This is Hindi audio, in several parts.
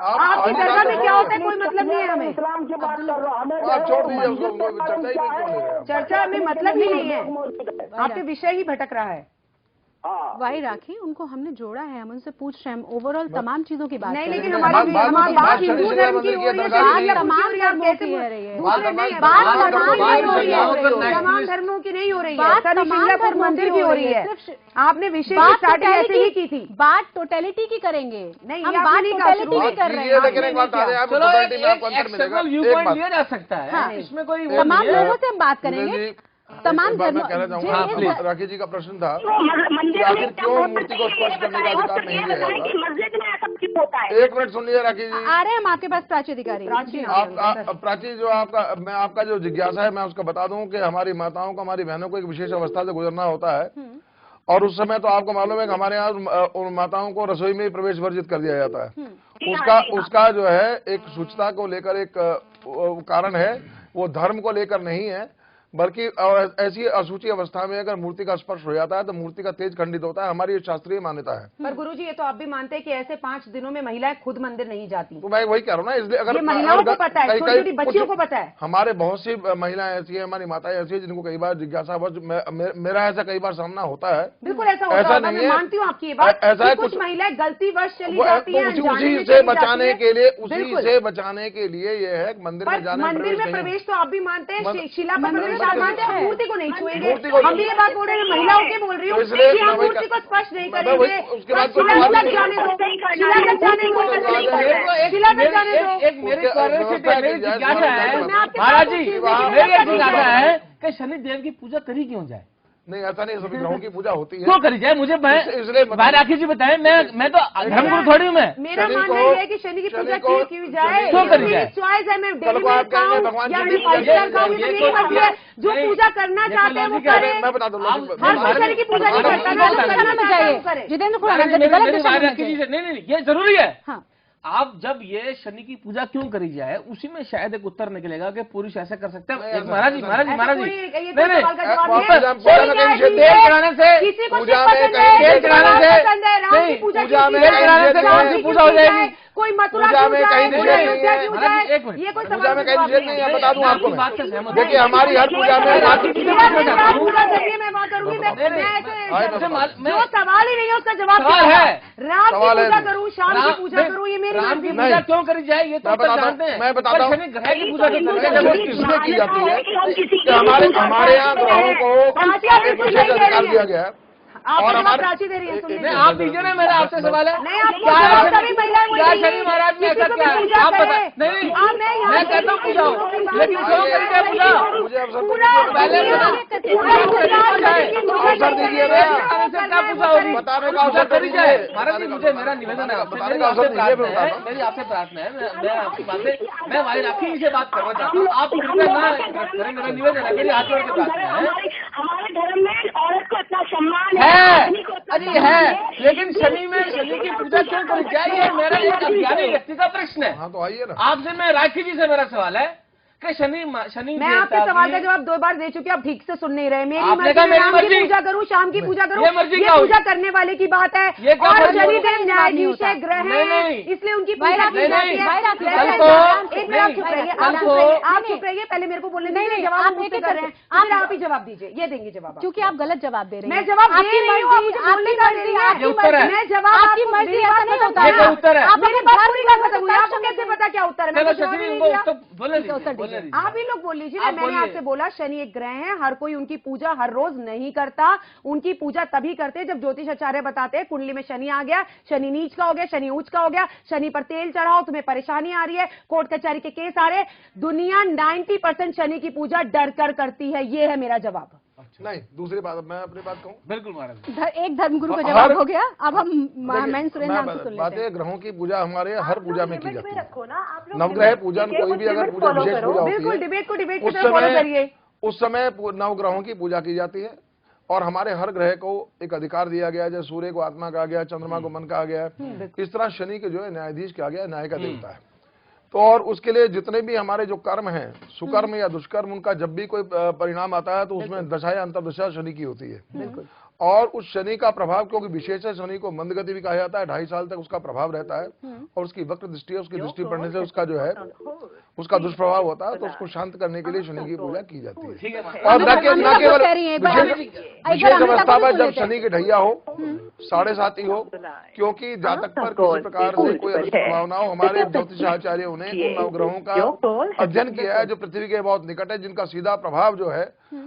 आपकी दरगाह में क्या होता है कोई मतलब नहीं है हमें। इस्लाम की बात कर रहा हूँ, हमें चर्चा में मतलब ही नहीं है, आपके विषय ही भटक रहा है। भाई राखी, उनको हमने जोड़ा है, हम उनसे पूछ रहे हैं, ओवरऑल तमाम चीजों की बात नहीं, कर रहे लेकिन हैं। हमारी बात हिंदू धर्म की हो रही है, तमाम धर्मों की हो रही है, तमाम धर्मों की नहीं हो रही है, सिंगापुर मंदिर की हो रही है। आपने विषय की स्टार्टिंग ऐसे ही की थी, बात टोटलिटी की करेंगे, नहीं हम बात टोटलिटी की कर रहे हैं। व्यू पॉइंट लिया जा सकता है, इसमें कोई तमाम लोगों से हम बात करेंगे, तमाम कहना चाहूँगा। राखी जी का प्रश्न था कि आखिर क्यों मूर्ति को स्पर्श करने का अधिकार नहीं दिया जाता। एक मिनट सुन लीजिए राखी जी, आ रहे हैं हम आपके पास प्राची अधिकारी। प्राची जो आपका जो जिज्ञासा है, मैं उसका बता दूं कि हमारी माताओं को, हमारी बहनों को एक विशेष अवस्था से गुजरना होता है, और उस समय तो आपको मालूम है कि हमारे यहाँ उन माताओं को रसोई में ही प्रवेश वर्जित कर दिया जाता है। उसका जो है एक शुचिता को लेकर एक कारण है, वो धर्म को लेकर नहीं है, बल्कि ऐसी अशुचि अवस्था में अगर मूर्ति का स्पर्श हो जाता है तो मूर्ति का तेज खंडित होता है। हमारी शास्त्रीय मान्यता है। पर गुरुजी, ये तो आप भी मानते हैं कि ऐसे 5 दिनों में महिलाएं खुद मंदिर नहीं जाती। तो मैं वही कह रहा हूँ ना, इसलिए अगर महिलाओं को पता है, छोटी छोटी बच्चियों को पता है। हमारे बहुत सी महिलाएं ऐसी है, हमारी माताएं ऐसी है, जिनको कई बार जिज्ञासा मेरा ऐसा कई बार सामना होता है। बिल्कुल ऐसा नहीं है, मानती हूँ आपकी ये बात। ऐसा कुछ महिलाएं गलतीवश चली जाती हैं, उसी से बचाने के लिए, उसी से बचाने के लिए ये है मंदिर में जाने, मंदिर में प्रवेश तो आप भी मानते हैं, शिला मानते हैं, मूर्ति को नहीं छुएंगे। हम भी ये बात बोल रहे हैं, महिलाओं की बोल रही हूँ कि हम मूर्ति को स्पर्श नहीं करेंगे। उसके बाद शिला तक जाने दो, शिला तक जाने दो, शिला तक जाने दो। एक मेरी जिज्ञासा है महाराज जी, मेरी एक जिज्ञासा है कि शनि देव की पूजा करी क्यों जाए? नहीं, ऐसा नहीं, सभी ग्रहों की पूजा होती है। क्यों करी जाए? मुझे भाई राखी जी बताएं, मैं तो धर्मगुरु थोड़ी हूँ। मैं मेरा मानना ये है कि शनि की पूजा क्यों की जाए, क्यों करी जाए? चॉइस है, मैं डेली में खाऊं या मैं 5 स्टार खाऊं, ये मेरी मर्जी है। जो पूजा करना चाहते हैं वो करें। मैं बता दूं, हर शनि की पूजा नहीं करता, जितेंद्र खुराना नहीं, ये जरूरी है। आप जब ये शनि की पूजा क्यों करी जाए, उसी में शायद एक उत्तर निकलेगा कि पुरुष ऐसा कर सकते हैं। महाराज जी, तेल चढ़ाने से, पूजा हो जाएगी। कोई मथुरा में कहीं निषेध नहीं है, ये कोई पूजा में कहीं निषेध नहीं है। बता दूं आपको, बात से सहमत। देखिए हमारी हर पूजा में मैं बात करूंगी, जो सवाल ही नहीं है उसका जवाब है। राम की पूजा करूँ, शाम की पूजा करूँ, ये मेरी राम की पूजा क्यों करी जाए ये तो जानते हैं। मैं बताता हूँ, ग्रह की पूजा किसमें की जाती है कि हमारे यहाँ ग्रहों को एक विशेष अधिकार दिया गया है। और प्राची दे रही है, आप दीजिए ना, मेरा आपसे सवाल है। नहीं, आप सभी महिलाएं क्या शनि महाराज ने ऐसा क्या है? आप बताएं। नहीं, मैं कहता हूँ पूजा हो, लेकिन क्यों करिए पूजा? पहले अवसर दीजिए, क्या पूजा होगी? बताने का अवसर करी जाए। महाराज जी, मुझे मेरा निवेदन है, मेरी आपसे प्रार्थना है, मैं आपकी बातें, मैं भाई राखी से बात करना चाहता हूँ। आप कृपया मेरा निवेदन है, मेरी हाथ जोड़ के प्रार्थना है। हमारे धर्म में औरत को इतना सम्मान है, अरे है, लेकिन शनि में शनि की पूजा क्यों करी जाए, ये मेरा एक अज्ञानी व्यक्ति का प्रश्न है। हाँ तो आइए ना, आपसे मैं राखी जी से मेरा सवाल है कि शनि मैं आपके सवाल का जवाब 2 बार दे चुकी, आप ठीक से सुन नहीं रहे। मेरी मर्जी, राम की पूजा करूँ, शाम की पूजा करूँ, ये पूजा करने वाले की बात है। और शनिदेव न्यायाधीश है, ग्रह है, इसलिए उनकी पूजा की जाती है। एक मिनट आप चुप रहिए, आप चुप रहिए, पहले मेरे को बोलने नहीं, जवाब आप मुझसे कर रहे हैं, आप ही जवाब दीजिए, ये देंगे जवाब, क्योंकि आप गलत जवाब दे रहे हैं। मैं जवाब दे रही हूँ, मुझे बोलने का दे रही है, मैं जवाब आपकी मर्जी ऐसा नहीं होता है। उत्तर है, आप मेरी बात पूरी कर सकते हैं, आपको कैसे पता क्या उत्तर है? आप ही लोग बोल लीजिए। मैंने आपसे बोला शनि एक ग्रह है, हर कोई उनकी पूजा हर रोज नहीं करता, उनकी पूजा तभी करते जब ज्योतिष आचार्य बताते हैं कुंडली में शनि आ गया, शनि नीच का हो गया, शनि ऊंच का हो गया, शनि पर तेल चढ़ाओ, तुम्हें परेशानी आ रही है, कोर्ट कचहरी के केस आ रहे। दुनिया 90% शनि की पूजा डर कर करती है, ये है मेरा जवाब। नहीं, दूसरी बात, मैं अपनी बात कहूँ। बिल्कुल महाराज, एक धर्मगुरु का जवाब हो गया, अब हम मैं सुरेंद्र सुन लेते हैं। ग्रहों की पूजा हमारे हर पूजा में की जाती है। नवग्रह पूजन, कोई भी अगर पूजा विशेष पूजा होती है, डिबेट को डिबेट की तरह फॉलो करिए। उस समय नवग्रहों की पूजा की जाती है, और हमारे हर ग्रह को एक अधिकार दिया गया है। जैसे सूर्य को आत्मा कहा गया, चंद्रमा को मन कहा गया है, इस तरह शनि के जो है न्यायाधीश कहा गया, न्याय का देवता है। तो और उसके लिए जितने भी हमारे जो कर्म हैं, सुकर्म या दुष्कर्म, उनका जब भी कोई परिणाम आता है तो उसमें दशा या अंतर्दशा शनि की होती है। और उस शनि का प्रभाव, क्योंकि विशेष शनि को मंदगति भी कहा जाता है, 2.5 साल तक उसका प्रभाव रहता है, और उसकी वक्र दृष्टि है, उसकी दृष्टि पड़ने से उसका जो है उसका दुष्प्रभाव होता है, तो उसको शांत करने के लिए शनि की पूजा की जाती है। और न केवल विशेष अवस्था में जब शनि की ढैया हो, 7.5 हो, क्योंकि जातक पर किसी प्रकार से कोई अदृष्ट प्रभाव ना हो। हमारे ज्योतिष आचार्यों ने उन नवग्रहों का अध्ययन किया है जो पृथ्वी के बहुत निकट है, जिनका सीधा प्रभाव जो है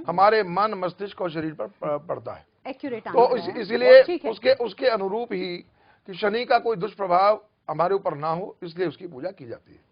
हमारे मन, मस्तिष्क और शरीर पर पड़ता है। तो इसीलिए उसके अनुरूप ही कि शनि का कोई दुष्प्रभाव हमारे ऊपर ना हो, इसलिए उसकी पूजा की जाती है।